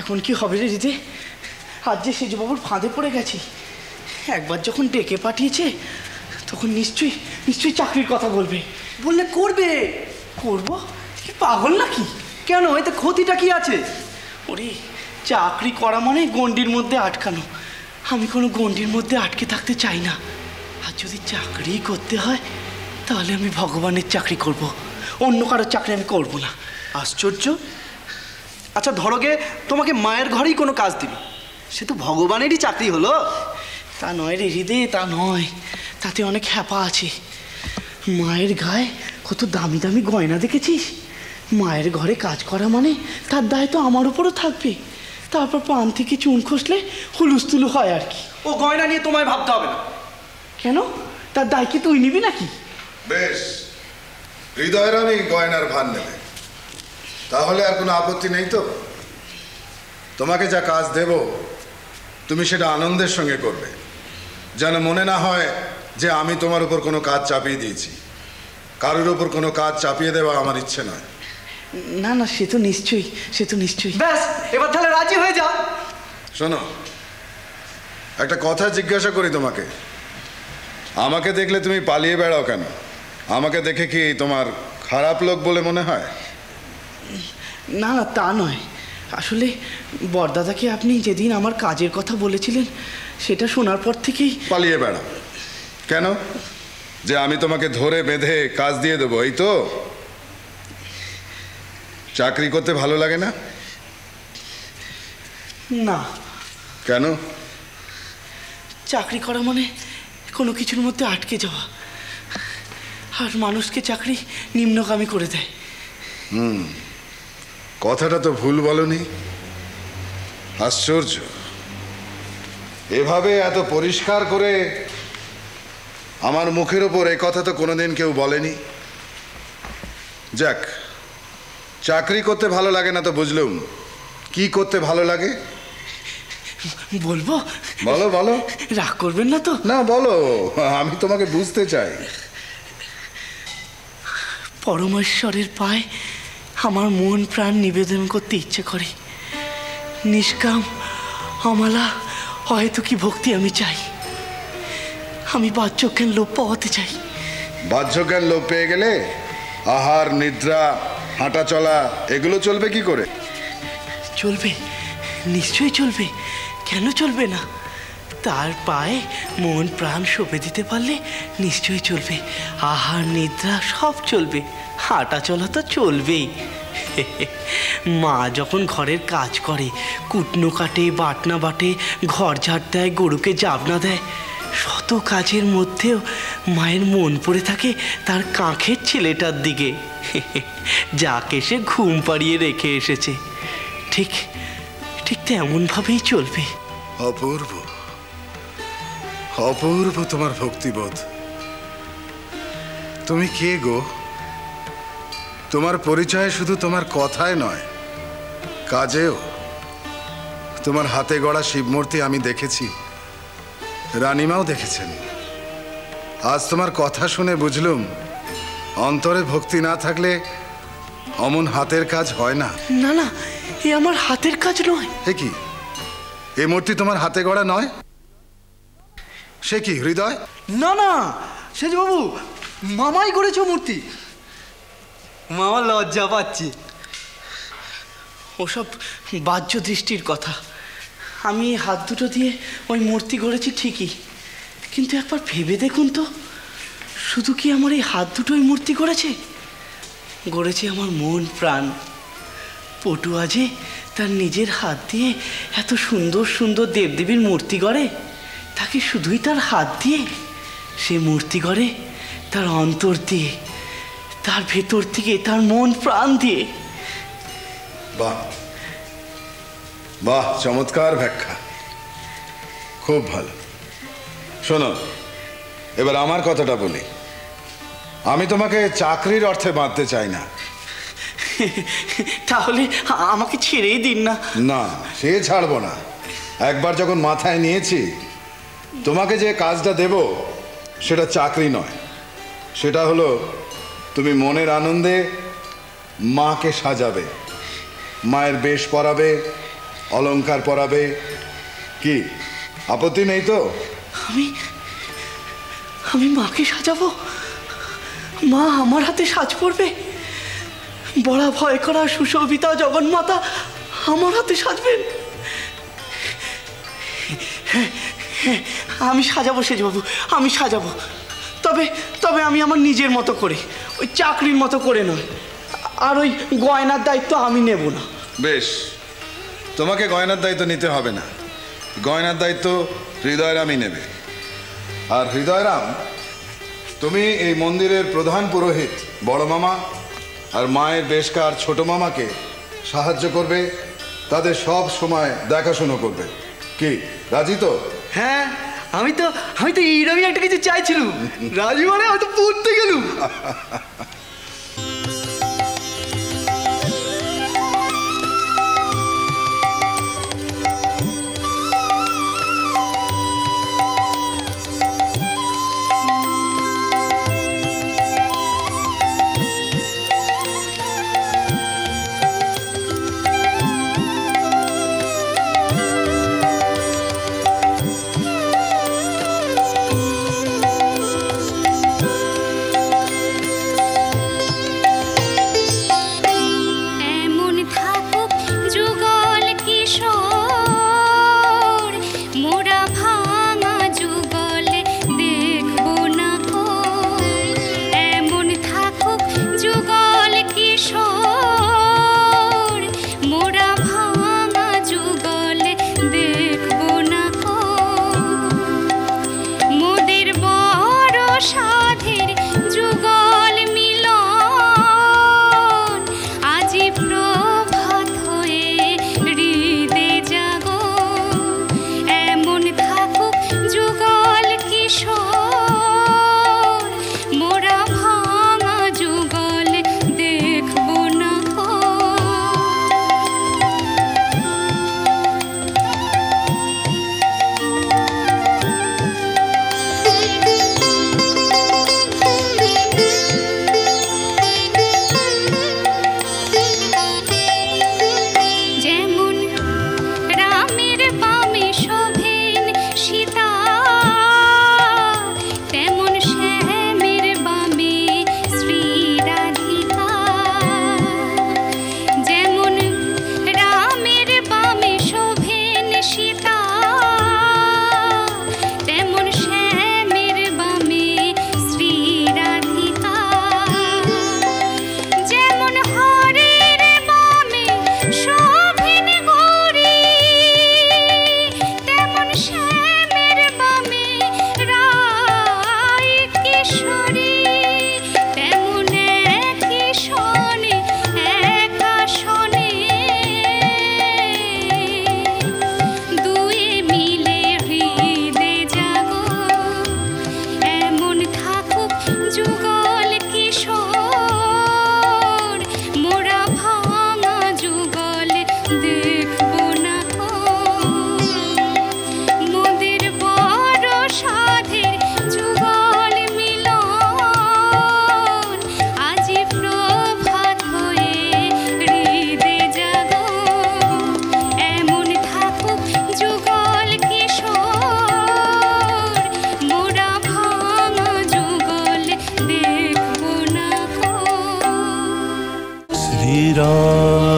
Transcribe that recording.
এখন কি হবে রে দিদি? আজ যে সেজবাবুর ফাঁদে পড়ে গেছি। একবার যখন ডেকে পাঠিয়েছে তখন নিশ্চয়ই চাকরির কথা বলবে। বললে করবে। করব? কি পাগল নাকি? কেন, এতে ক্ষতিটা কি আছে? ওরে, চাকরি করা মানে গণ্ডির মধ্যে আটকানো। আমি কোনো গণ্ডির মধ্যে আটকে থাকতে চাই না। আর যদি চাকরি করতে হয় তাহলে আমি ভগবানের চাকরি করব, অন্য কারোর চাকরি আমি করব না। আশ্চর্য। আচ্ছা ধরো গে তোমাকে মায়ের ঘরেই কোনো কাজ দিল, সে তো ভগবানেরই চাকরি হলো। তা নয় রে হৃদয়, তা নয়। তাতে অনেক হ্যাপা আছে। মায়ের গায়ে কত দামি দামি গয়না দেখেছিস? মায়ের ঘরে কাজ করা মানে তার দায় তো আমার উপরও থাকবে। তারপর পান থেকে চুন খসলে হুলুস্থুলু হয় আর কি। ও গয়না নিয়ে তোমায় ভাবতে হবে না। কেন, তার দায় কি তুই নিবি নাকি? বেশ, হৃদয়ের আমি গয়নার ভার নেবে, তাহলে আর কোনো আপত্তি নেই তো? তোমাকে যা কাজ দেব তুমি সেটা আনন্দের সঙ্গে করবে, যেন মনে না হয় যে আমি তোমার উপর কোনো কাজ চাপিয়ে দিয়েছি। কারোর উপর কোনো কাজ চাপিয়ে দেওয়া আমার ইচ্ছে নয়। না না, সে তো নিশ্চয়ই। ব্যাস, এবার তাহলে রাজি হয়ে যাও। শোনো, একটা কথা জিজ্ঞাসা করি তোমাকে। আমাকে দেখলে তুমি পালিয়ে বেড়াও কেন? আমাকে দেখে কি তোমার খারাপ লোক বলে মনে হয়? না না, তা নয়। আসলে বরদাদাকে আপনি যেদিন আমার কাজের কথা বলেছিলেন সেটা শোনার পর থেকেই পালিয়ে বেড়াও কেন? যে আমি তোমাকে ধরে বেঁধে কাজ দিয়ে দেবো, এই তো? চাকরি করতে ভালো লাগে না? না। কেন? চাকরি করা মানে কোনো কিছুর মধ্যে আটকে যাওয়া, আর মানুষকে চাকরি নিম্নগামী করে দেয়। কথাটা তো ভুল বলনি। আশ্চর্য, এভাবে এত পরিষ্কার করে আমার মুখের ওপর এ কথা তো কোনোদিন কেউ বলেনি। যাক, চাকরি করতে ভালো লাগে না তো বুঝলুম, কি করতে ভালো লাগে বলবো? বলো বলো। রাগ করবেন না তো? না বলো, আমি তোমাকে বুঝতে চাই। পরমেশ্বরের পায়ে আমার মন প্রাণ নিবেদন করতে ইচ্ছে করে। নিষ্কাম অমালা অহেতুকি ভক্তি আমি চাই। আমি বাহ্যজ্ঞান লোপ পাওয়াতে চাই। বাহ্যজ্ঞান লোপ পেয়ে গেলে আহার, নিদ্রা, হাঁটা চলা এগুলো চলবে কি করে? চলবে, নিশ্চয়ই চলবে। কেন চলবে না? তার পায়ে মন প্রাণ সঁপে দিতে পারলে নিশ্চয়ই চলবে। আহার নিদ্রা সব চলবে, হাঁটা চলা তো চলবেই। মা যখন ঘরের কাজ করে, কুটনো কাটে, বাটনা বাটে, ঘর ঝাড় দেয়, গরুকে জাবনা দেয়, শত কাজের মধ্যেও মায়ের মন পড়ে থাকে তার কাঁখের ছেলেটার দিকে, যাকে সে ঘুম পাড়িয়ে রেখে এসেছে। ঠিক তেমনভাবেই চলবে। অপূর্ব, অপূর্ব তোমার ভক্তিবোধ। তুমি কে গো? তোমার পরিচয় শুধু তোমার কথায় নয়, কাজেও। তোমার হাতে গড়া শিবমূর্তি আমি দেখেছি, রানীমাও দেখেছেন। আজ তোমার কথা শুনে বুঝলুম, অন্তরে ভক্তি না থাকলে অমন হাতের কাজ হয় না। না না, এ আমার হাতের কাজ নয়। এ কি, এ মূর্তি তোমার হাতে গড়া নয়? সে কি হৃদয়? না না সেজবাবু, মামাই করেছ মূর্তি। মামা লজ্জা পাচ্ছি। ওসব বাহ্য দৃষ্টির কথা। আমি হাত দুটো দিয়ে ওই মূর্তি গড়েছি ঠিকই, কিন্তু একবার ভেবে দেখুন তো, শুধু কি আমার এই হাত দুটোই মূর্তি গড়েছে? গড়েছে আমার মন প্রাণ। পটুয়া যে তার নিজের হাত দিয়ে এত সুন্দর সুন্দর দেবদেবীর মূর্তি গড়ে, তাকে শুধুই তার হাত দিয়ে? সে মূর্তি গড়ে তার অন্তর দিয়ে, তার ভেতর থেকে, তার মন প্রাণ দিয়ে। বাহ বাহ, চমৎকার ব্যাখ্যা, খুব ভালো। শোনো, এবার আমার কথাটা বলি। আমি তোমাকে চাকরির অর্থে বাঁধতে চাই না। তাহলে আমাকে ছেড়েই দিন না। না, সে ছাড়বো না। একবার যখন মাথায় নিয়েছি, তোমাকে যে কাজটা দেব সেটা চাকরি নয়, সেটা হলো তুমি মনের আনন্দে মাকে সাজাবে, মায়ের বেশ পরাবে, অলংকার পরাবে, কি আপত্তি নেই তো? আমি আমি মাকে সাজাবো? মা আমার হাতে সাজ পরবে? বড়া ভয় করা সুশোভিতা জগন্মাতা আমার হাতে সাজবেন? হ্যাঁ হ্যাঁ, আমি সাজাবো সেজবাবু, আমি সাজাবো। তবে তবে আমি আমার নিজের মতো করে, ওই চাকরির মতো করে নয়। আর ওই গয়নার দায়িত্ব আমি নেব না। বেশ, তোমাকে গয়নার দায়িত্ব নিতে হবে না। গয়নার দায়িত্ব হৃদয়রামই নেবে। আর হৃদয়রাম, তুমি এই মন্দিরের প্রধান পুরোহিত বড় মামা আর মায়ের বেশকার ছোট মামাকে সাহায্য করবে, তাদের সব সময় দেখাশুনো করবে। কি রাজি তো? হ্যাঁ, আমি তো এইরকমই একটা কিছু চাইছিলাম। রাজি মানে হয়তো পড়তে গেলুম। श्रीराम